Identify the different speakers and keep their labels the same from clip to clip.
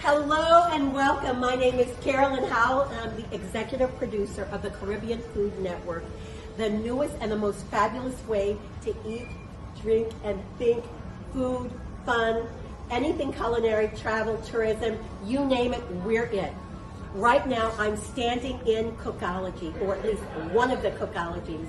Speaker 1: Hello and welcome. My name is Carolyn Howell, and I'm the executive producer of the Caribbean Food Network, the newest and the most fabulous way to eat, drink, and think food, fun, anything culinary, travel, tourism, you name it, we're in. Right now, I'm standing in Cookology, or at least one of the Cookologies.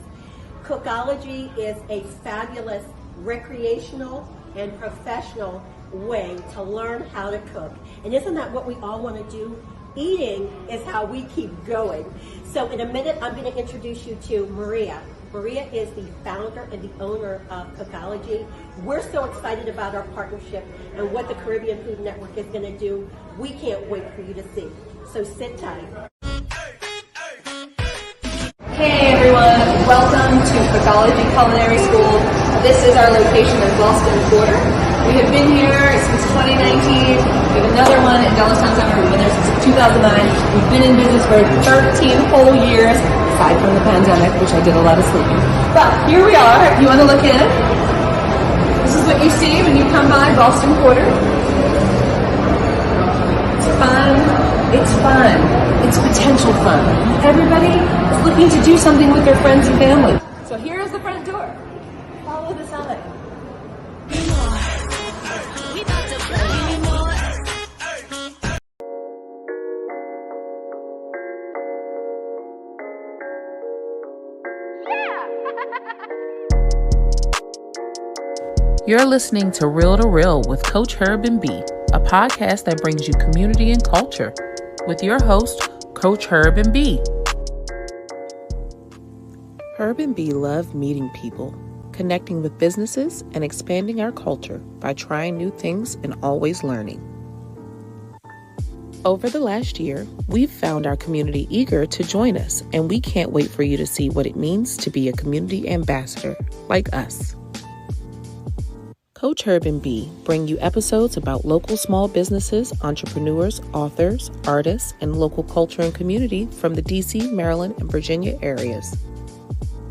Speaker 1: Cookology is a fabulous recreational and professional way to learn how to cook. And isn't that what we all want to do? Eating is how we keep going. So in a minute, I'm going to introduce you to Maria. Maria is the founder and the owner of Cookology. We're so excited about our partnership and what the Caribbean Food Network is going to do. We can't wait for you to see. So sit tight.
Speaker 2: Hey everyone, welcome to Cookology Culinary School. This is our location in Boston Quarter. We have been here since 2019. We have another one in Dollatown Center. We've been there since 2009. We've been in business for 13 whole years, aside from the pandemic, which I did a lot of sleeping. But here we are. If you want to look in, this is what you see when you come by Boston Quarter. It's fun. It's fun. It's potential fun. Everybody is looking to do something with their friends and family. So here is the front door. Follow the sign.
Speaker 3: You're listening to Real to Real with Coach Herb and B, a podcast that brings you community and culture with your host, Coach Herb and B. Herb and B love meeting people, connecting with businesses, and expanding our culture by trying new things and always learning. Over the last year, we've found our community eager to join us, and we can't wait for you to see what it means to be a community ambassador like us. Coach Herb and B bring you episodes about local small businesses, entrepreneurs, authors, artists, and local culture and community from the DC, Maryland, and Virginia areas.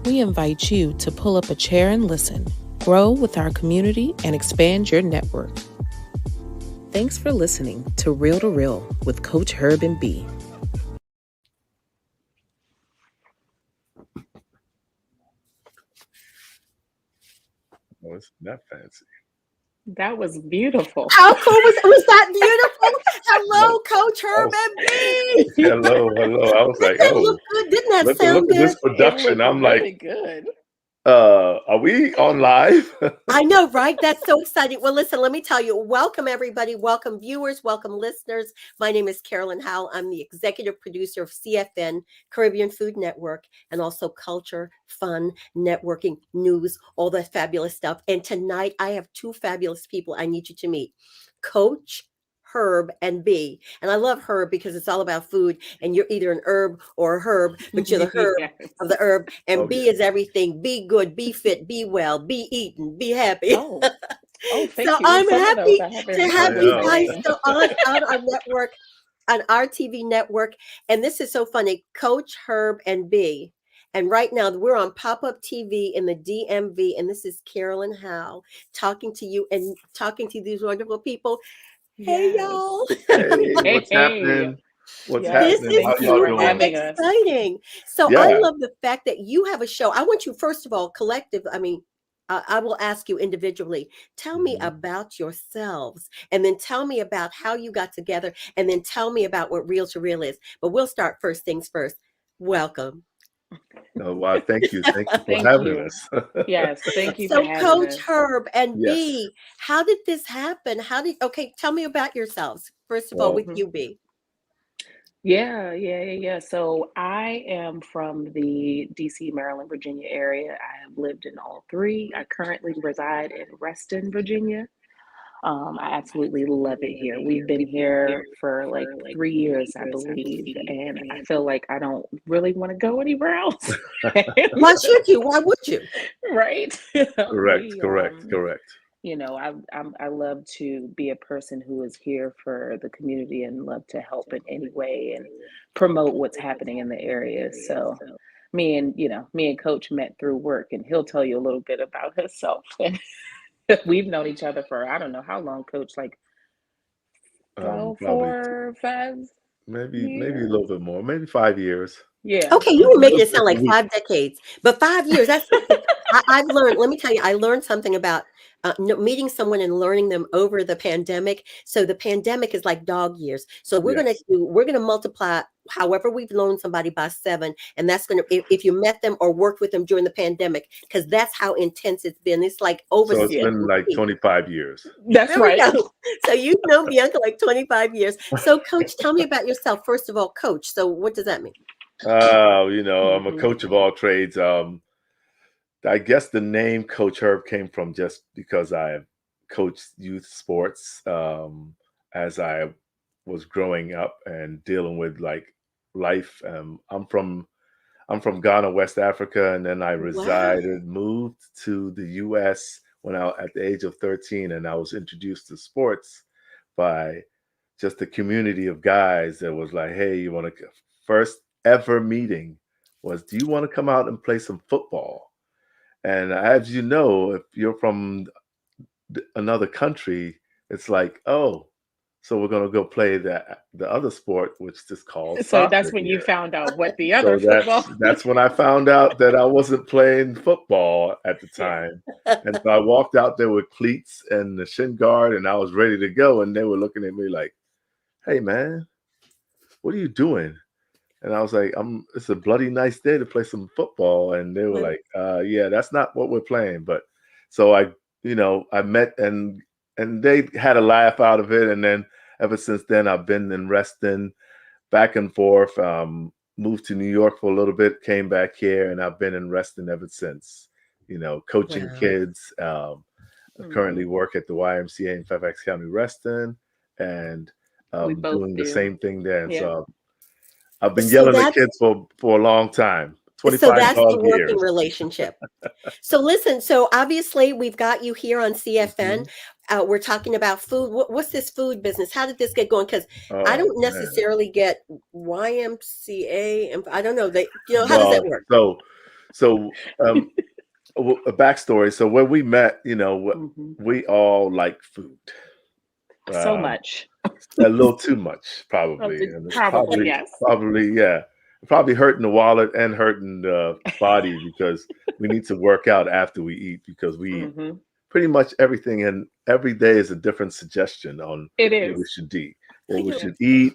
Speaker 3: We invite you to pull up a chair and listen, grow with our community, and expand your network. Thanks for listening to Real to Real with Coach Herb and B.
Speaker 4: Oh, it's that fancy.
Speaker 3: That was beautiful.
Speaker 1: How cool was that beautiful? Hello, Coach Herb and B.
Speaker 4: Hello. I was like,
Speaker 1: Didn't that
Speaker 4: oh,
Speaker 1: look good? Didn't that
Speaker 4: look
Speaker 1: sound
Speaker 4: at
Speaker 1: good?
Speaker 4: this production. I'm
Speaker 3: really
Speaker 4: like,
Speaker 3: good.
Speaker 4: are we on live?
Speaker 1: I know, right? That's so exciting. Well, listen, let me tell you, welcome everybody. Welcome viewers, welcome listeners. My name is Carolyn Howell. I'm the executive producer of CFN, Caribbean Food Network, and also culture, fun, networking, news, all that fabulous stuff. And tonight I have two fabulous people I need you to meet. Coach Herb and B. And I love Herb because it's all about food, and you're either an herb or a herb, but you're the herb
Speaker 3: Yes.
Speaker 1: of the herb. And
Speaker 4: Oh,
Speaker 1: B
Speaker 4: yeah.
Speaker 1: is everything. Be good, be fit, be well, be eating, be happy.
Speaker 3: Oh, thank
Speaker 1: So
Speaker 3: you.
Speaker 1: I'm
Speaker 3: Some of
Speaker 1: happy
Speaker 3: those I haven't
Speaker 1: to
Speaker 3: heard
Speaker 1: have
Speaker 4: I
Speaker 1: you
Speaker 4: know.
Speaker 1: guys
Speaker 3: before.
Speaker 1: still on our network, on our TV network. And this is so funny. Coach Herb and B. And right now we're on pop-up TV in the DMV. And this is Carolyn Howe talking to you and talking to these wonderful people. Hey,
Speaker 3: Yes.
Speaker 1: y'all.
Speaker 4: Hey, what's
Speaker 3: Hey.
Speaker 4: happening? What's
Speaker 3: Yes,
Speaker 1: This
Speaker 4: happening?
Speaker 1: is
Speaker 4: How
Speaker 3: thank you
Speaker 4: y'all
Speaker 3: for
Speaker 1: super
Speaker 4: doing?
Speaker 3: having us.
Speaker 1: exciting. So I
Speaker 4: Yeah.
Speaker 1: love the fact that you have a show. I want you, first of all, collective. I mean, I will ask you individually, tell me
Speaker 4: Mhm.
Speaker 1: about yourselves, and then tell me about how you got together, and then tell me about what Real to Real is. But we'll start first things first. Welcome.
Speaker 4: Oh, wow. Thank you. Thank you for
Speaker 3: Thank
Speaker 4: having
Speaker 3: you.
Speaker 4: us.
Speaker 3: Yes, thank you for
Speaker 1: So
Speaker 3: having
Speaker 1: Coach
Speaker 3: us.
Speaker 1: Herb and
Speaker 4: Yes.
Speaker 1: B, how did this happen? Okay, tell me about yourselves. First of all,
Speaker 4: Well,
Speaker 1: with you, B.
Speaker 3: Yeah. So I am from the DC, Maryland, Virginia area. I have lived in all three. I currently reside in Reston, Virginia. I absolutely love it here. We've been here for like 3 years, I believe, and I feel like I don't really want to go anywhere else.
Speaker 1: Why should you? Why would you?
Speaker 3: Right?
Speaker 4: correct,
Speaker 3: We,
Speaker 4: correct, correct.
Speaker 3: I love to be a person who is here for the community and love to help in any way and promote what's happening in the area. So me and Coach met through work, and he'll tell you a little bit about himself. We've known each other for I don't know how long, Coach, like
Speaker 5: Go
Speaker 4: Probably
Speaker 5: for 5
Speaker 4: maybe a
Speaker 5: years.
Speaker 4: little bit more, maybe 5 years.
Speaker 5: Yeah.
Speaker 1: Okay, you were
Speaker 5: Hmm.
Speaker 1: making it
Speaker 4: Feels like
Speaker 1: sound
Speaker 4: a
Speaker 1: like
Speaker 4: week.
Speaker 1: 5 decades, but 5 years. That's something I've learned. Let me tell you, I learned something about meeting someone and learning them over the pandemic. So the pandemic is like dog years. So
Speaker 4: Yes.
Speaker 1: we're gonna multiply however we've known somebody by 7, and that's gonna if you met them or worked with them during the pandemic, because that's how intense it's been. It's like over
Speaker 4: So it's
Speaker 1: 7
Speaker 5: Yeah.
Speaker 4: been like
Speaker 1: weeks.
Speaker 4: 25 years.
Speaker 5: That's
Speaker 1: There we
Speaker 5: right.
Speaker 1: go. So you've known Bianca like 25 years. So, Coach, tell me about yourself. First of all, Coach. So, what does that mean?
Speaker 4: I'm a
Speaker 5: Hmm.
Speaker 4: coach of all trades. I guess the name Coach Herb came from just because I coached youth sports as I was growing up and dealing with like life. I'm from Ghana, West Africa, and then I
Speaker 1: Wow.
Speaker 4: moved to the U.S. when I at the age of 13, and I was introduced to sports by just a community of guys that was like, "Hey, you want to?" First ever meeting was, "Do you want to come out and play some football?" And as you know, if you're from another country, it's like, "Oh, so we're gonna go play the other sport, which is called
Speaker 5: So that's
Speaker 4: soccer
Speaker 5: when you
Speaker 4: here."
Speaker 5: found out what the other
Speaker 4: So
Speaker 5: football.
Speaker 4: that's when I found out that I wasn't playing football at the
Speaker 5: Yeah.
Speaker 4: time. And so I walked out there with cleats and the shin guard and I was ready to go. And they were looking at me like, "Hey man, what are you doing?" And I was like, it's a bloody nice day to play some football. And they were
Speaker 1: Well,
Speaker 4: like, yeah, that's not what we're playing. But so I met and they had a laugh out of it. And then ever since then I've been in wrestling back and forth. Moved to New York for a little bit, came back here, and I've been in wrestling ever since. Coaching
Speaker 1: wow.
Speaker 4: kids. I
Speaker 5: Hmm.
Speaker 4: currently work at the YMCA in Fairfax County Wrestling, and
Speaker 5: We both
Speaker 4: doing the
Speaker 5: do.
Speaker 4: same thing there.
Speaker 5: Yeah.
Speaker 4: So I've been
Speaker 1: So
Speaker 4: yelling at
Speaker 1: that's
Speaker 4: kids for a long time.
Speaker 1: so
Speaker 4: 25
Speaker 1: that's the
Speaker 4: dog
Speaker 1: working
Speaker 4: years.
Speaker 1: relationship. So listen. So obviously we've got you here on CFN.
Speaker 4: Mhm.
Speaker 1: We're talking about food. What's this food business? How did this get going? Because I
Speaker 4: Oh
Speaker 1: don't
Speaker 4: man.
Speaker 1: necessarily get YMCA, and I don't know. How does that
Speaker 4: Well,
Speaker 1: work?
Speaker 4: so a backstory. So when we met,
Speaker 5: Hmm.
Speaker 4: we all like food.
Speaker 5: So
Speaker 4: Um,
Speaker 5: much.
Speaker 4: a little too much, probably, and it's
Speaker 5: Probably, yes.
Speaker 4: probably, yeah, probably hurting the wallet and hurting the body because we need to work out after we eat because we eat
Speaker 5: Hmm.
Speaker 4: pretty much everything, and every day is a different suggestion on
Speaker 5: It
Speaker 4: what we
Speaker 5: is.
Speaker 4: should eat.
Speaker 1: I
Speaker 4: What we
Speaker 1: know.
Speaker 5: Yeah.
Speaker 4: should eat.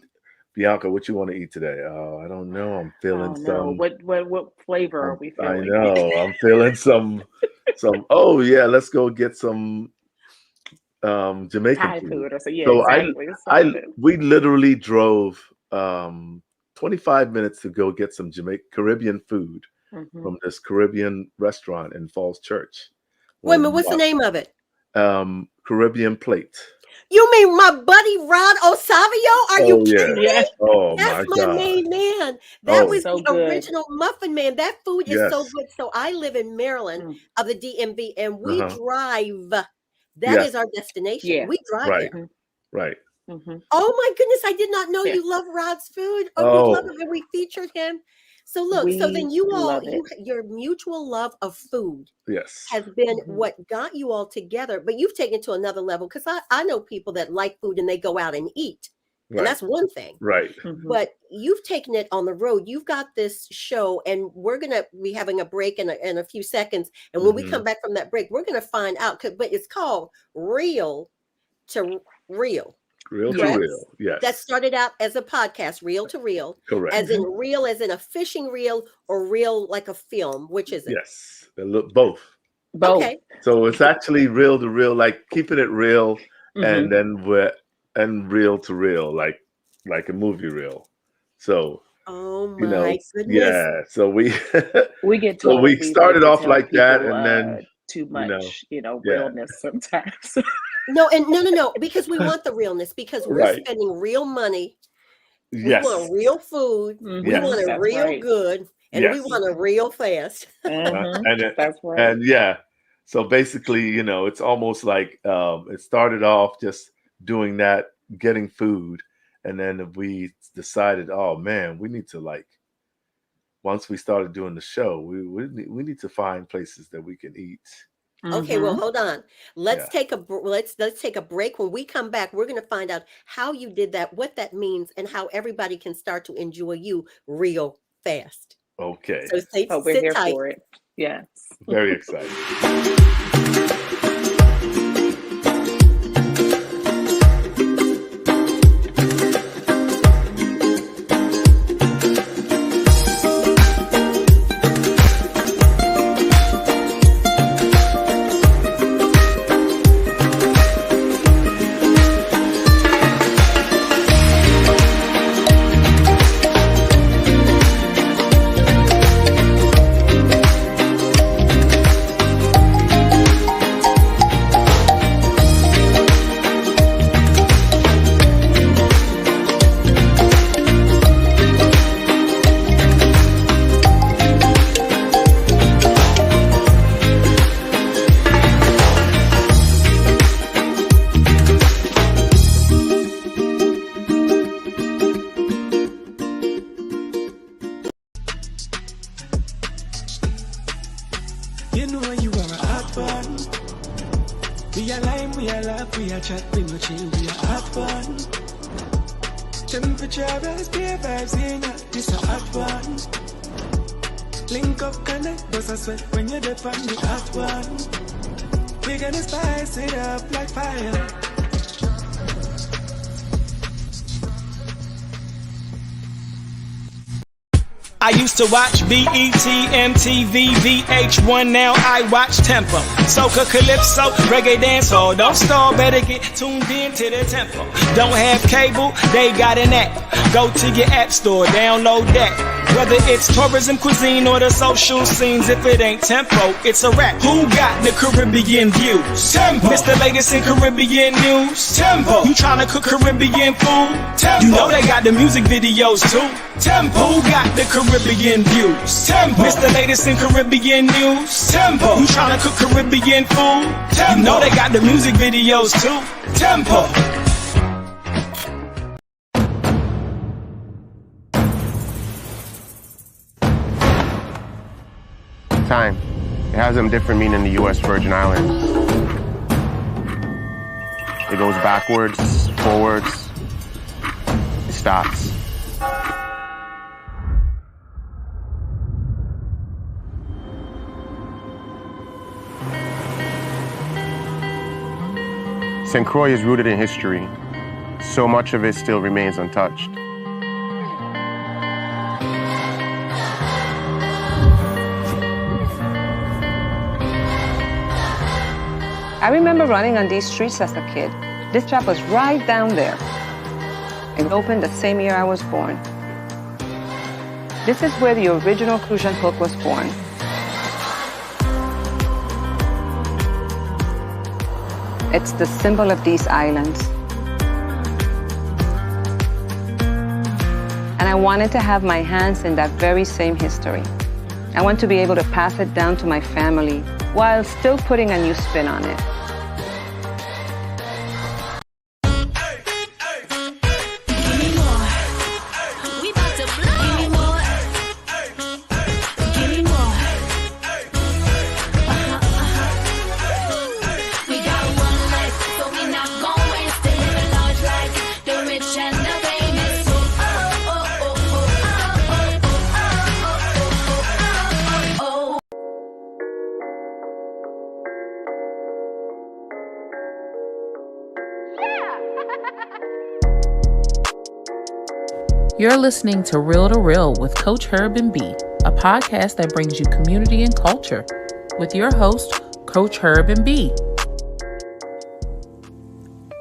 Speaker 4: Bianca, what you want to eat today? Oh, I don't know. I'm feeling
Speaker 5: Oh no.
Speaker 4: some.
Speaker 5: What flavor are we
Speaker 4: I
Speaker 5: feeling?
Speaker 4: know. I'm feeling some. Oh yeah, let's go get some Jamaican
Speaker 5: Thai
Speaker 4: food.
Speaker 5: food or so. Yeah,
Speaker 4: So
Speaker 5: exactly. So
Speaker 4: I we literally drove 25 minutes to go get some Jamaican Caribbean food
Speaker 5: hmm
Speaker 4: from this Caribbean restaurant in Falls Church.
Speaker 1: Wait a
Speaker 4: Well,
Speaker 1: minute. What's the name of it?
Speaker 4: Caribbean plate.
Speaker 1: You mean my buddy Rod Osavio? Are you
Speaker 4: Oh
Speaker 1: kidding
Speaker 4: yeah.
Speaker 5: Yeah.
Speaker 1: me?
Speaker 4: Oh
Speaker 1: That's
Speaker 4: my
Speaker 1: my
Speaker 4: God.
Speaker 1: main man. That
Speaker 4: Oh
Speaker 1: was
Speaker 5: So
Speaker 1: the
Speaker 5: good.
Speaker 1: original Muffin Man. That food is so
Speaker 4: yes.
Speaker 1: good. So I live in Maryland
Speaker 5: Mm.
Speaker 1: of the DMV and we
Speaker 4: Uh-huh.
Speaker 1: drive. That
Speaker 4: Yes.
Speaker 1: is our destination.
Speaker 5: Yeah.
Speaker 1: We drive
Speaker 4: Right.
Speaker 1: there.
Speaker 5: Hmm.
Speaker 4: Right.
Speaker 5: Hmm.
Speaker 1: Oh my goodness, I did not know
Speaker 5: Yeah.
Speaker 1: you love Rod's food. Oh, we love
Speaker 4: Oh
Speaker 1: him and we featured him. So look, so then
Speaker 5: We
Speaker 1: you all
Speaker 5: love it.
Speaker 1: your mutual love of food
Speaker 4: yes.
Speaker 1: has been
Speaker 5: Hmm.
Speaker 1: what got you all together, but you've taken it to another level because I know people that like food and they go out and eat, and
Speaker 4: Right.
Speaker 1: that's one thing.
Speaker 4: Right.
Speaker 5: Hmm.
Speaker 1: But you've taken it on the road. You've got this show, and we're gonna be having a break in a few seconds. And when we
Speaker 4: Hmm.
Speaker 1: come back from that break, we're gonna find out. But it's called Real to Real,
Speaker 4: Real to
Speaker 1: correct?
Speaker 5: Yes.
Speaker 4: real.
Speaker 1: That
Speaker 4: Yes.
Speaker 1: started out as a podcast, Reel to Real,
Speaker 4: Correct.
Speaker 5: Hmm.
Speaker 1: as in a fishing reel or reel like a film. Which is it?
Speaker 4: Yes. They look both.
Speaker 5: Both.
Speaker 1: Okay.
Speaker 4: So it's actually real to real, like keeping it real,
Speaker 5: Hmm.
Speaker 4: and then we're and real to real, like a movie reel. So
Speaker 1: Oh my goodness.
Speaker 4: yeah. So we
Speaker 5: We get
Speaker 4: so
Speaker 5: told
Speaker 4: we
Speaker 5: we like
Speaker 4: started
Speaker 5: to
Speaker 4: off
Speaker 5: tell
Speaker 4: like that,
Speaker 5: people
Speaker 4: and then
Speaker 5: too
Speaker 4: you know,
Speaker 5: much,
Speaker 4: yeah,
Speaker 5: realness sometimes.
Speaker 1: No, and no, because we want the realness, because we're
Speaker 4: right.
Speaker 1: spending real money. We
Speaker 4: Yes,
Speaker 1: want real food. We
Speaker 5: Hmm.
Speaker 1: want
Speaker 4: yes,
Speaker 1: it
Speaker 5: That's
Speaker 1: real
Speaker 5: right.
Speaker 1: good, and we
Speaker 4: yes,
Speaker 1: want it real fast.
Speaker 5: Hmm.
Speaker 4: and it,
Speaker 5: That's right.
Speaker 4: and yeah. So basically, it's almost like it started off just doing that, getting food, and then we decided, oh man, we need to like once we started doing the show, we need to find places that we can eat
Speaker 1: Okay, well,
Speaker 5: Mm-hmm.
Speaker 1: hold on. Let's
Speaker 4: Yeah.
Speaker 1: let's take a break. When we come back, we're going to find out how you did that, what that means, and how everybody can start to enjoy you real fast.
Speaker 4: Okay.
Speaker 1: So
Speaker 5: Oh, we're
Speaker 1: sit
Speaker 5: here
Speaker 1: tight.
Speaker 5: for it. Yes.
Speaker 4: Very excited.
Speaker 6: You know you are a hot one. We are lime, we are laugh, we are chat, we no chill, we are hot one. Temperature rise, beer vibes in ya, this a hot one. Link up, connect, does a sweat when you're the on the hot one. We gonna spice it up like fire. I used to watch BET, MTV, VH1, now I watch Tempo. Soca, Calypso, Reggae Dancehall. Don't stall, better get tuned in to the tempo. Don't have cable, they got an app. Go to your app store, download that. Whether it's tourism, cuisine, or the social scenes, if it ain't Tempo, it's a rap. Who got the Caribbean views? Tempo. Mr. Latest in Caribbean news? Tempo. You tryna cook Caribbean food? Tempo. You know they got the music videos too? Tempo. Who got the Caribbean views? Tempo. Mr. Latest in Caribbean news? Tempo. You tryna cook Caribbean food? Tempo. You know they got the music videos too? Tempo.
Speaker 7: Time. It has a different meaning in the U.S. Virgin Islands. It goes backwards, forwards, it stops. St. Croix is rooted in history. So much of it still remains untouched.
Speaker 8: I remember running on these streets as a kid. This shop was right down there. It opened the same year I was born. This is where the original Crucian hook was born. It's the symbol of these islands. And I wanted to have my hands in that very same history. I want to be able to pass it down to my family while still putting a new spin on it.
Speaker 3: You're listening to Real with Coach Herb and B, a podcast that brings you community and culture with your host, Coach Herb and B.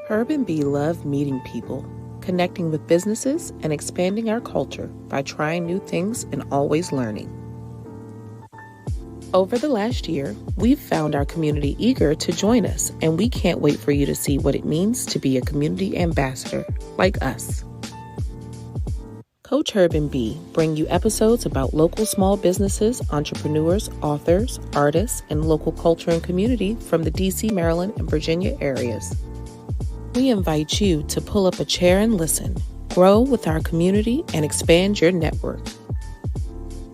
Speaker 3: Herb and B love meeting people, connecting with businesses, and expanding our culture by trying new things and always learning. Over the last year, we've found our community eager to join us, and we can't wait for you to see what it means to be a community ambassador like us. Coach Herb and B bring you episodes about local small businesses, entrepreneurs, authors, artists, and local culture and community from the DC, Maryland, and Virginia areas. We invite you to pull up a chair and listen, grow with our community, and expand your network.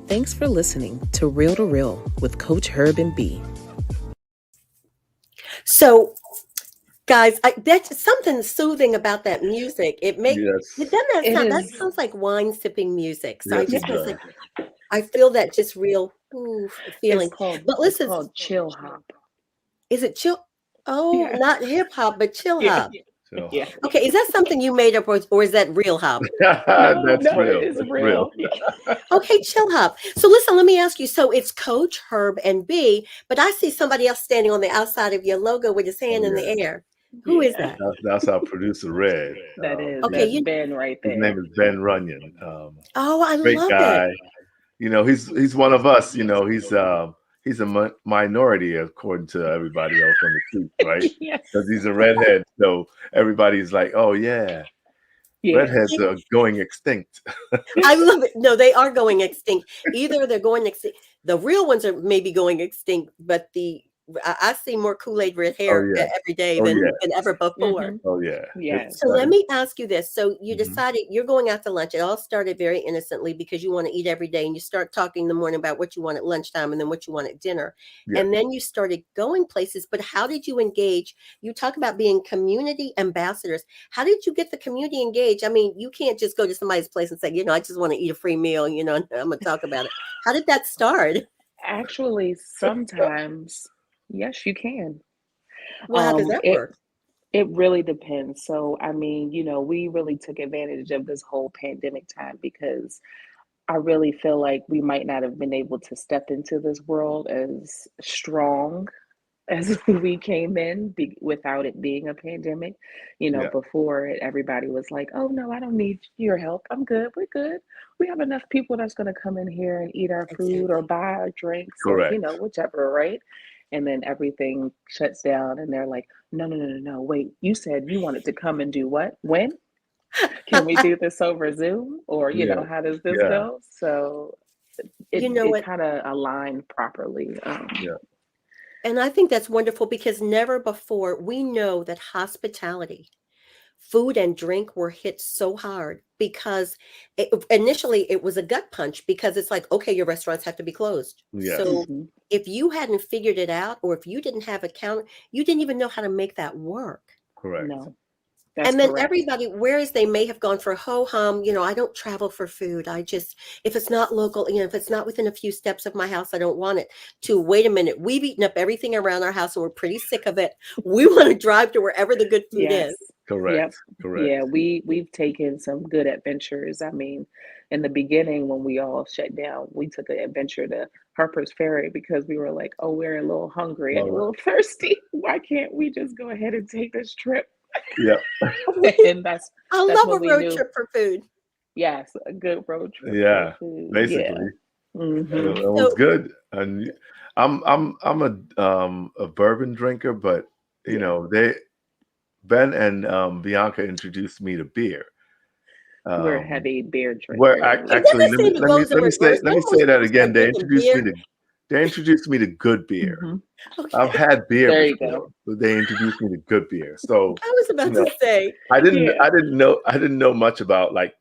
Speaker 3: Thanks for listening to Real with Coach Herb and B.
Speaker 1: So, guys, that's something soothing about that music. It
Speaker 4: Yes.
Speaker 1: doesn't that
Speaker 2: It
Speaker 1: sound that
Speaker 2: is.
Speaker 1: sounds like wine sipping music. So I
Speaker 4: Yes, it
Speaker 1: just was
Speaker 4: does.
Speaker 1: like, I feel that just real feeling. But
Speaker 5: It's
Speaker 1: listen,
Speaker 5: called chill hop.
Speaker 1: is it chill? Oh,
Speaker 5: Yeah.
Speaker 1: not hip hop, but chill
Speaker 5: Yeah.
Speaker 1: hop.
Speaker 4: So
Speaker 5: Yeah.
Speaker 1: Okay, is that something you made up, or is that real hop?
Speaker 5: No,
Speaker 4: that's
Speaker 5: no,
Speaker 4: real.
Speaker 5: it's
Speaker 4: That's real.
Speaker 5: real. Yeah.
Speaker 1: Okay, chill hop. So listen, let me ask you. So it's Coach Herb and B, but I see somebody else standing on the outside of your logo with his
Speaker 4: Oh
Speaker 1: hand in the
Speaker 4: yeah.
Speaker 1: air. Who is
Speaker 5: Yeah.
Speaker 1: that?
Speaker 4: That's our producer Red.
Speaker 5: That is.
Speaker 1: Okay,
Speaker 5: That's
Speaker 4: Ben.
Speaker 5: Ben right
Speaker 4: His name
Speaker 5: there.
Speaker 4: is Ben Runyon.
Speaker 1: Oh, I
Speaker 4: Great
Speaker 1: love it.
Speaker 4: guy. He's one of us. He's a minority according to everybody else on the street, right?
Speaker 5: Yes.
Speaker 4: Because he's a redhead, so everybody's like, "Oh yeah,
Speaker 5: Yeah.
Speaker 4: redheads are going extinct."
Speaker 1: I love it. No, they are going extinct. Either they're going extinct. The real ones are maybe going extinct, but I see more Kool-Aid red
Speaker 4: Oh
Speaker 1: hair
Speaker 4: yeah,
Speaker 1: every day
Speaker 4: oh yeah,
Speaker 1: than ever before.
Speaker 5: Mm-hmm.
Speaker 4: oh yeah.
Speaker 5: Yes.
Speaker 1: So let me ask you this. So you
Speaker 4: Mhm.
Speaker 1: decided you're going out to lunch. It all started very innocently because you want to eat every day and you start talking in the morning about what you want at lunchtime and then what you want at dinner.
Speaker 4: Yeah,
Speaker 1: And then you started going places. But how did you engage? You talk about being community ambassadors. How did you get the community engaged? I mean, you can't just go to somebody's place and say, I just want to eat a free meal, and I'm going to talk about it. How did that start?
Speaker 5: Actually, sometimes, yes, you can.
Speaker 1: Well, how does that
Speaker 5: It
Speaker 1: work?
Speaker 5: it really depends. So, I mean, we really took advantage of this whole pandemic time because I really feel like we might not have been able to step into this world as strong as we came in without it being a pandemic.
Speaker 4: yeah,
Speaker 5: Before it, everybody was like, "Oh no, I don't need your help. I'm good. We're good. We have enough people that's going to come in here and eat our food or
Speaker 1: Exactly.
Speaker 5: buy our drinks or
Speaker 4: correct.
Speaker 5: whichever, right?" And then everything shuts down, and they're like, "No, no, no, no, no. Wait, you said you wanted to come and do what? When? Can we do this over Zoom? Or
Speaker 4: Yeah,
Speaker 5: how does this
Speaker 4: yeah,
Speaker 5: go?" So
Speaker 1: You
Speaker 5: it
Speaker 1: know
Speaker 5: it
Speaker 1: what?
Speaker 5: kind of aligned properly.
Speaker 4: yeah,
Speaker 1: And I think that's wonderful because never before we know that hospitality, food and drink were hit so hard because initially it was a gut punch because it's like, okay, your restaurants have to be closed.
Speaker 4: yes,
Speaker 1: So
Speaker 5: Mhm.
Speaker 1: if you hadn't figured it out or if you didn't have a counter, you didn't even know how to make that work.
Speaker 4: correct.
Speaker 5: No, that's
Speaker 1: And then
Speaker 5: correct.
Speaker 1: everybody, whereas they may have gone for ho hum, I don't travel for food. If it's not local, if it's not within a few steps of my house, I don't want it. To wait a minute, we've eaten up everything around our house and we're pretty sick of it. We want to drive to wherever the good food
Speaker 5: Yes.
Speaker 1: is.
Speaker 4: Correct.
Speaker 5: Yep.
Speaker 4: Correct.
Speaker 5: Yeah, we've taken some good adventures. I mean, in the beginning when we all shut down, we took an adventure to Harper's Ferry because we were like, "Oh, we're a little hungry and a
Speaker 4: All right.
Speaker 5: little thirsty. Why can't we just go ahead and take this trip?"
Speaker 4: Yeah.
Speaker 5: And that's
Speaker 1: I
Speaker 5: that's
Speaker 1: love
Speaker 5: when
Speaker 1: a
Speaker 5: we
Speaker 1: road
Speaker 5: knew,
Speaker 1: trip for food.
Speaker 5: yes, a good road trip for
Speaker 4: Yeah.
Speaker 5: food. Yeah.
Speaker 4: Basically,
Speaker 5: Hmm.
Speaker 4: it was
Speaker 1: So
Speaker 4: good. And I'm a bourbon drinker, but
Speaker 5: Yeah.
Speaker 4: they Ben and Bianca introduced me to beer.
Speaker 5: We're
Speaker 4: Um,
Speaker 5: heavy beer
Speaker 4: where
Speaker 1: and
Speaker 5: drinkers.
Speaker 1: then
Speaker 4: actually
Speaker 1: I say it goes in reverse.
Speaker 4: let
Speaker 1: When
Speaker 4: me
Speaker 1: are we
Speaker 4: say that
Speaker 1: supposed to
Speaker 4: again.
Speaker 1: start drinking beer?
Speaker 4: They introduced me to good beer.
Speaker 5: Hmm.
Speaker 4: I've
Speaker 1: Okay.
Speaker 4: had beer
Speaker 5: There you go.
Speaker 4: before, but they introduced me to good beer. So,
Speaker 1: I was
Speaker 4: you
Speaker 1: about
Speaker 4: know,
Speaker 1: to say,
Speaker 5: Yeah.
Speaker 4: I didn't know much about like,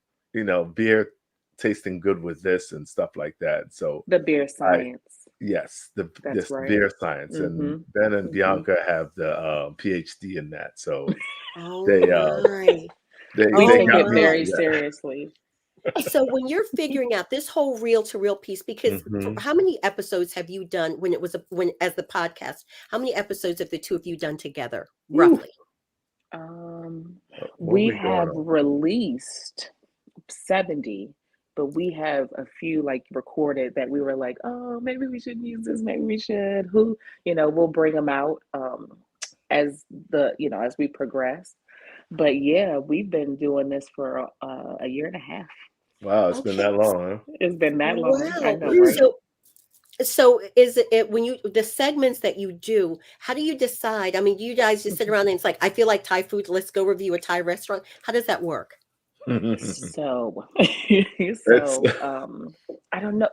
Speaker 4: beer tasting good with this and stuff like that. So
Speaker 5: The beer
Speaker 4: I
Speaker 5: science.
Speaker 4: yes,
Speaker 5: That's
Speaker 4: this
Speaker 5: right.
Speaker 4: beer science, and
Speaker 5: Hmm.
Speaker 4: Ben and
Speaker 5: Hmm.
Speaker 4: Bianca have the PhD in that. So
Speaker 1: oh
Speaker 4: they
Speaker 1: my,
Speaker 5: We
Speaker 4: they
Speaker 1: oh
Speaker 5: take
Speaker 4: got
Speaker 5: it
Speaker 4: me.
Speaker 1: my.
Speaker 5: very
Speaker 4: Yeah.
Speaker 5: seriously.
Speaker 1: So when you're figuring out this whole reel to reel piece, because for
Speaker 4: Hmm.
Speaker 1: how many episodes have you done when it was when as the podcast? How many episodes have the two of you done together,
Speaker 5: Woo.
Speaker 1: roughly?
Speaker 5: Um,
Speaker 4: What
Speaker 5: we
Speaker 4: we going
Speaker 5: have
Speaker 4: on?
Speaker 5: released 70, but we have a few like recorded that we were like, "Oh, maybe we should use this, maybe we should." We'll bring them out as as we progress. But yeah, we've been doing this for a year and a half.
Speaker 4: Wow, it's been
Speaker 1: Okay.
Speaker 4: that long,
Speaker 5: It's been that long. I
Speaker 1: Wow.
Speaker 5: know,
Speaker 4: huh?
Speaker 5: right?
Speaker 1: So is it when you the segments that you do, how do you decide? I mean, do you guys just sit around and it's like, I feel like Thai food, let's go review a Thai restaurant? How does that work?
Speaker 5: So,
Speaker 4: it's
Speaker 5: I don't know.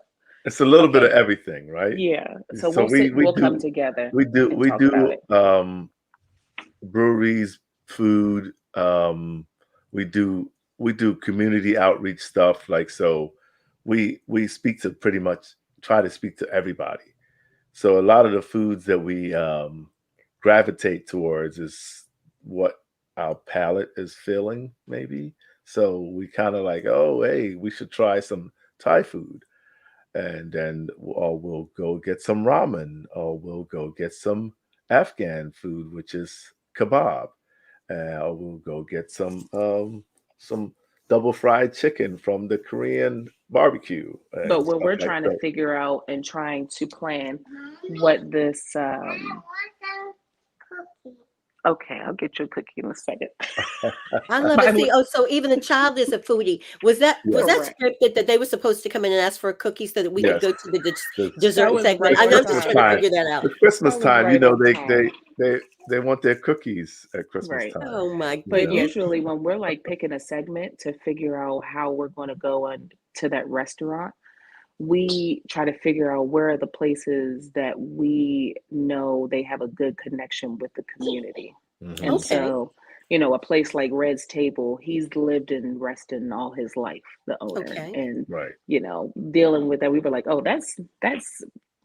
Speaker 4: it's a little bit of
Speaker 5: Okay,
Speaker 4: everything, right?
Speaker 5: yeah. So
Speaker 4: So
Speaker 5: we'll come together and
Speaker 4: we
Speaker 5: talk about
Speaker 4: do
Speaker 5: it.
Speaker 4: breweries, food. We do community outreach stuff. Like so, we speak to pretty much try to speak to everybody. So a lot of the foods that we gravitate towards is what our palate is feeling, maybe. So we kind of like, oh, hey, we should try some Thai food. And then, or we'll go get some ramen, or we'll go get some Afghan food, which is kebab. Or we'll go get some double fried chicken from the Korean barbecue
Speaker 5: But
Speaker 4: and
Speaker 5: when
Speaker 4: stuff
Speaker 5: we're
Speaker 4: like
Speaker 5: trying to
Speaker 4: that.
Speaker 5: figure out and trying to plan what this, okay, I'll get you a cookie in a second.
Speaker 1: I love
Speaker 5: By
Speaker 1: it.
Speaker 5: the way,
Speaker 1: See, oh, so even the child is a foodie. Was that
Speaker 5: correct.
Speaker 1: scripted that they were supposed to come in and ask for a cookie so that we could
Speaker 4: Yes,
Speaker 1: go to the
Speaker 4: it's
Speaker 5: That
Speaker 1: dessert
Speaker 5: was
Speaker 1: segment?
Speaker 5: right
Speaker 1: I'm
Speaker 5: on
Speaker 1: just
Speaker 4: Christmas
Speaker 1: trying to
Speaker 5: time.
Speaker 4: time.
Speaker 1: figure that out.
Speaker 4: It's Christmas
Speaker 5: That was
Speaker 4: time.
Speaker 5: right on time.
Speaker 4: They want their cookies at Christmas
Speaker 5: Right.
Speaker 4: time.
Speaker 1: Oh my
Speaker 5: But
Speaker 1: goodness.
Speaker 5: usually when we're like picking a segment to figure out how we're going to go to that restaurant, we try to figure out where are the places that we know they have a good connection with the community.
Speaker 4: Mhm.
Speaker 5: And
Speaker 1: Okay.
Speaker 5: so, you know, a place like Red's Table, he's lived in Reston all his life, the owner.
Speaker 1: Okay.
Speaker 5: And,
Speaker 4: Right.
Speaker 5: you know, dealing with that, we were like, oh, that's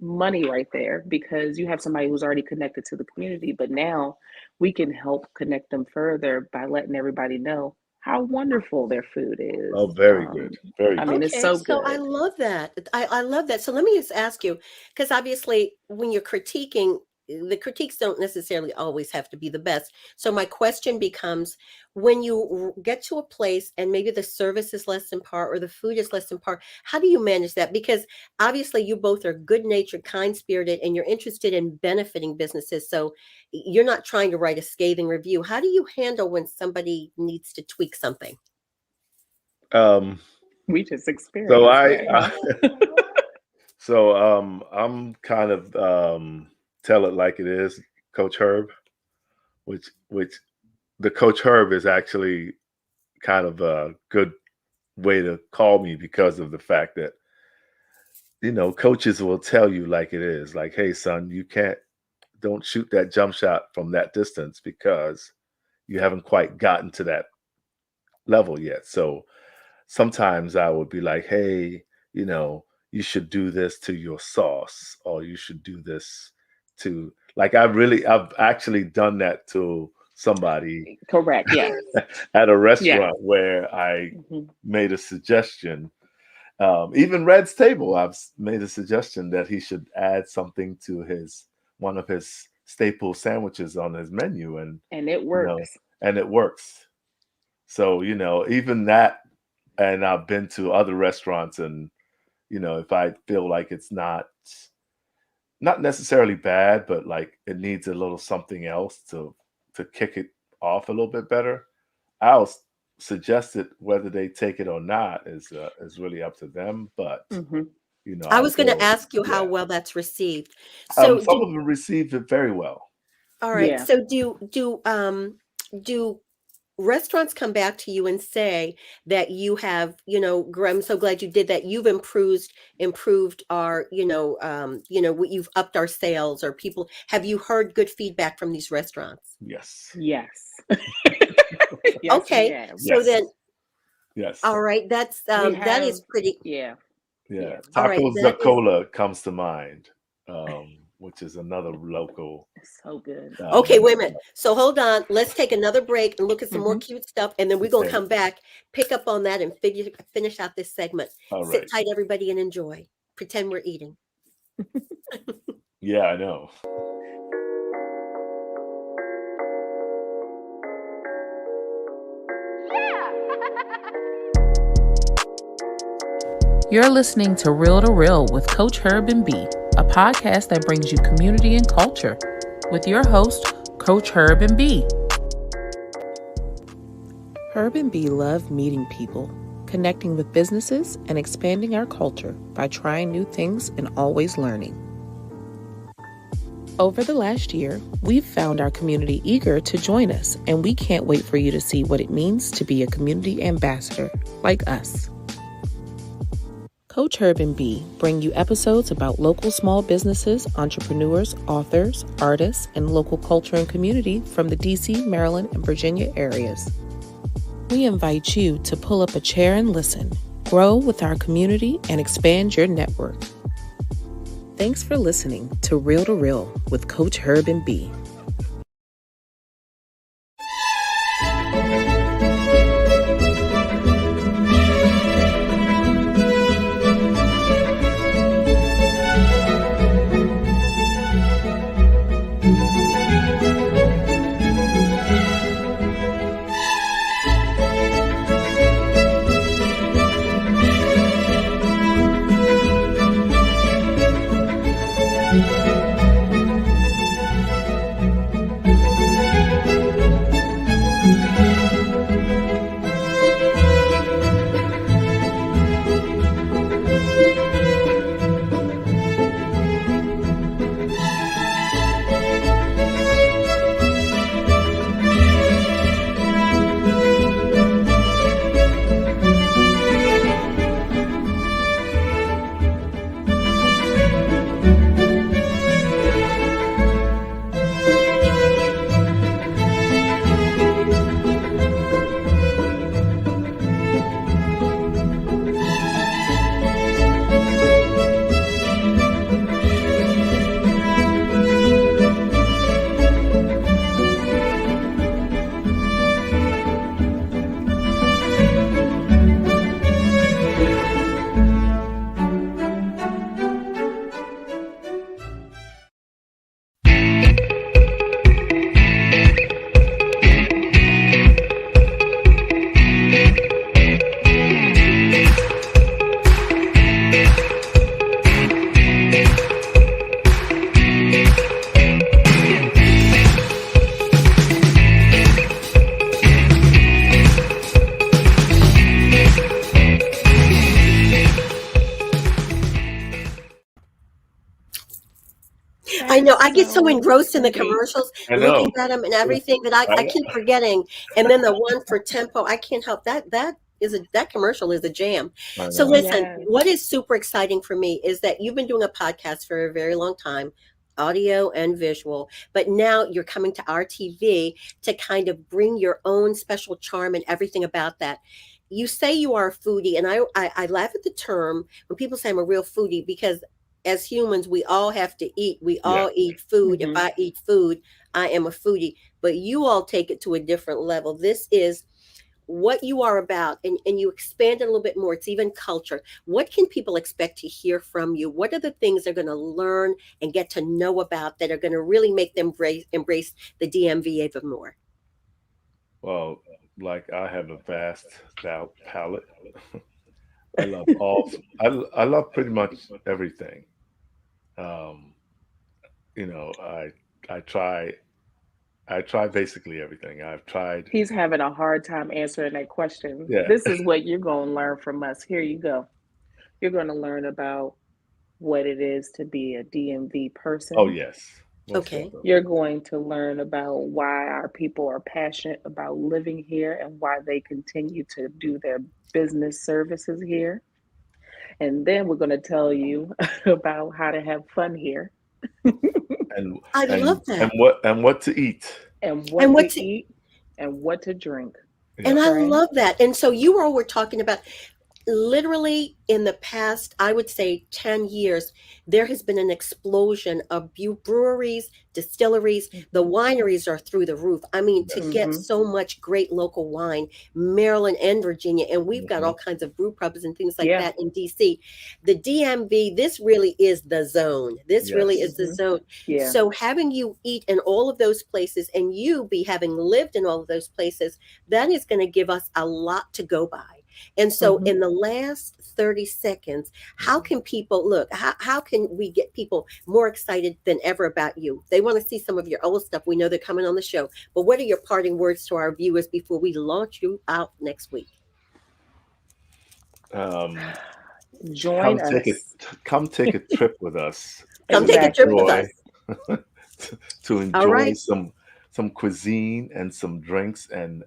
Speaker 5: money right there, because you have somebody who's already connected to the community, but now we can help connect them further by letting everybody know how wonderful their food is.
Speaker 4: Oh, very good. Very
Speaker 5: I
Speaker 4: good.
Speaker 5: mean, it's
Speaker 1: Okay,
Speaker 5: so
Speaker 1: so I
Speaker 5: good.
Speaker 1: love that. I love that. So let me just ask you, because obviously when you're critiquing, the critiques don't necessarily always have to be the best. So my question becomes, when you get to a place and maybe the service is less than par or the food is less than par, how do you manage that? Because obviously you both are good-natured, kind-spirited, and you're interested in benefiting businesses. So you're not trying to write a scathing review. How do you handle when somebody needs to tweak something?
Speaker 4: Um,
Speaker 5: We just
Speaker 4: so
Speaker 5: experienced
Speaker 4: I,
Speaker 5: that, huh?
Speaker 4: I'm kind of tell it like it is, Coach Herb, which the Coach Herb is actually kind of a good way to call me because of the fact that, you know, coaches will tell you like it is, like, hey, son, don't shoot that jump shot from that distance because you haven't quite gotten to that level yet. So sometimes I would be like, hey, you know, you should do this to your sauce, or you should do this to, like, I've actually done that to somebody
Speaker 5: Correct. Yes.
Speaker 4: at a
Speaker 5: Yes.
Speaker 4: restaurant where I
Speaker 5: Mhm.
Speaker 4: made a suggestion. Even Red's Table, made a suggestion that he should add something to one of his staple sandwiches on his menu, and
Speaker 5: And it
Speaker 4: you know,
Speaker 5: works.
Speaker 4: and it works. So, you know, even that, and I've been to other restaurants, and you know, if I feel like it's not necessarily bad, but like it needs a little something else to kick it off a little bit better, I'll suggest it. Whether they take it or not is really up to them. But
Speaker 5: Hmm.
Speaker 4: you know,
Speaker 1: I
Speaker 4: I'll
Speaker 1: was going to
Speaker 4: go.
Speaker 1: ask you how
Speaker 4: Yeah.
Speaker 1: well that's received. So
Speaker 4: Some of them received it very well.
Speaker 1: all right.
Speaker 5: Yeah.
Speaker 1: So do restaurants come back to you and say that you have, I'm so glad you did that. You've improved our, you've upped our sales, or people, have you heard good feedback from these restaurants?
Speaker 4: Yes.
Speaker 5: Yes. Yes, we
Speaker 1: Okay.
Speaker 5: have.
Speaker 1: So
Speaker 4: Yes.
Speaker 1: then,
Speaker 4: Yes.
Speaker 1: all right, that
Speaker 5: We
Speaker 1: is pretty,
Speaker 5: yeah.
Speaker 4: Yeah.
Speaker 5: Yeah.
Speaker 1: all right.
Speaker 4: Taco
Speaker 1: That is,
Speaker 4: Zacola comes to mind, which is another local.
Speaker 5: It's so good.
Speaker 1: okay, wait a minute. So hold on. Let's take another break and look at some more
Speaker 5: Hmm.
Speaker 1: cute stuff. And then we're going to
Speaker 4: Okay.
Speaker 1: come back, pick up on that, and finish out this segment.
Speaker 4: All
Speaker 1: Sit
Speaker 4: right.
Speaker 1: tight, everybody, and enjoy. Pretend we're eating.
Speaker 4: Yeah, I know.
Speaker 3: You're listening to Real to Real with Coach Herb and B, a podcast that brings you community and culture, with your host, Coach Herb and B. Herb and B love meeting people, connecting with businesses, and expanding our culture by trying new things and always learning. Over the last year, we've found our community eager to join us, and we can't wait for you to see what it means to be a community ambassador like us. Coach Herb and B bring you episodes about local small businesses, entrepreneurs, authors, artists, and local culture and community from the DC, Maryland, and Virginia areas. We invite you to pull up a chair and listen, grow with our community, and expand your network. Thanks for listening to Real with Coach Herb and B.
Speaker 1: I know. I get so
Speaker 5: So
Speaker 1: engrossed in the
Speaker 5: sweet.
Speaker 1: commercials,
Speaker 4: I
Speaker 1: looking
Speaker 4: know.
Speaker 1: at them and everything that I
Speaker 4: I,
Speaker 1: keep forgetting. And then the one for Tempo, I can't help that. That commercial is a jam.
Speaker 4: I
Speaker 1: So
Speaker 4: know.
Speaker 1: listen,
Speaker 5: Yes.
Speaker 1: what is super exciting for me is that you've been doing a podcast for a very long time, audio and visual, but now you're coming to our TV to kind of bring your own special charm and everything about that. You say you are a foodie, and I laugh at the term when people say I'm a real foodie because as humans, we all have to eat. We
Speaker 4: Yeah.
Speaker 1: all eat food. If
Speaker 5: Hmm.
Speaker 1: I eat food, I am a foodie. But you all take it to a different level. This is what you are about, and you expand it a little bit more. It's even culture. What can people expect to hear from you? What are the things they're going to learn and get to know about that are going to really make them embrace the DMV even more?
Speaker 4: Well, like I have a vast palette. I love all. I love pretty much everything. Um, you know, I try I try basically everything. I've tried.
Speaker 5: He's having a hard time answering that question.
Speaker 4: Yeah.
Speaker 5: This is what you're going to learn from us. Here you go. You're going to learn about what it is to be a DMV
Speaker 4: Oh
Speaker 5: person.
Speaker 4: yes, most
Speaker 1: Okay.
Speaker 5: You're
Speaker 4: definitely.
Speaker 5: going to learn about why our people are passionate about living here and why they continue to do their business services here. And then we're going to tell you about how to have fun here
Speaker 4: And
Speaker 1: I
Speaker 4: and
Speaker 1: love that.
Speaker 4: and what to eat.
Speaker 5: and
Speaker 1: And
Speaker 5: what to
Speaker 1: what's
Speaker 5: eat and what to drink.
Speaker 1: and
Speaker 4: Yeah.
Speaker 1: I
Speaker 5: Okay.
Speaker 1: love that. And so you all were talking about literally in the past, I would say 10 years, there has been an explosion of breweries, distilleries. The
Speaker 5: Hmm.
Speaker 1: wineries are through the roof. I mean, to
Speaker 4: Yes.
Speaker 1: get
Speaker 5: Hmm.
Speaker 1: so much great local wine, Maryland and Virginia, and we've got
Speaker 4: Hmm.
Speaker 1: all kinds of brew pubs and things like
Speaker 5: Yeah.
Speaker 1: that in DC. The DMV, this really is the zone. This really is
Speaker 4: Yes.
Speaker 1: the
Speaker 5: Hmm.
Speaker 1: zone.
Speaker 5: Yeah.
Speaker 1: So having you eat in all of those places and you be having lived in all of those places, that is going to give us a lot to go by. And so,
Speaker 5: Hmm.
Speaker 1: in the last 30 seconds, how
Speaker 4: Hmm.
Speaker 1: can people look? How can we get people more excited than ever about you? They want to see some of your old stuff. We know they're coming on the show. But what are your parting words to our viewers before we launch you out next week?
Speaker 4: Um,
Speaker 5: Join
Speaker 4: come take a
Speaker 5: us.
Speaker 4: trip with us
Speaker 1: Come
Speaker 4: to
Speaker 1: take a trip with
Speaker 5: Exactly.
Speaker 4: enjoy
Speaker 1: us.
Speaker 4: to
Speaker 1: All
Speaker 4: enjoy
Speaker 1: right.
Speaker 4: some cuisine and some drinks, and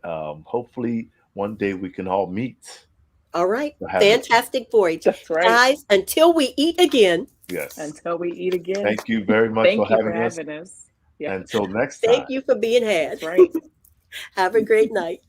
Speaker 4: hopefully one day we can all meet
Speaker 1: All right.
Speaker 4: to have it.
Speaker 1: Fantastic voyage.
Speaker 5: That's right.
Speaker 1: Guys, until we eat again,
Speaker 4: Yes.
Speaker 5: Until we eat again.
Speaker 4: Thank you very much for
Speaker 5: Thank you for
Speaker 4: having us.
Speaker 5: having us. Yeah,
Speaker 4: Until next time.
Speaker 1: thank you for being
Speaker 5: that's
Speaker 1: had.
Speaker 5: right.
Speaker 1: Have a great night.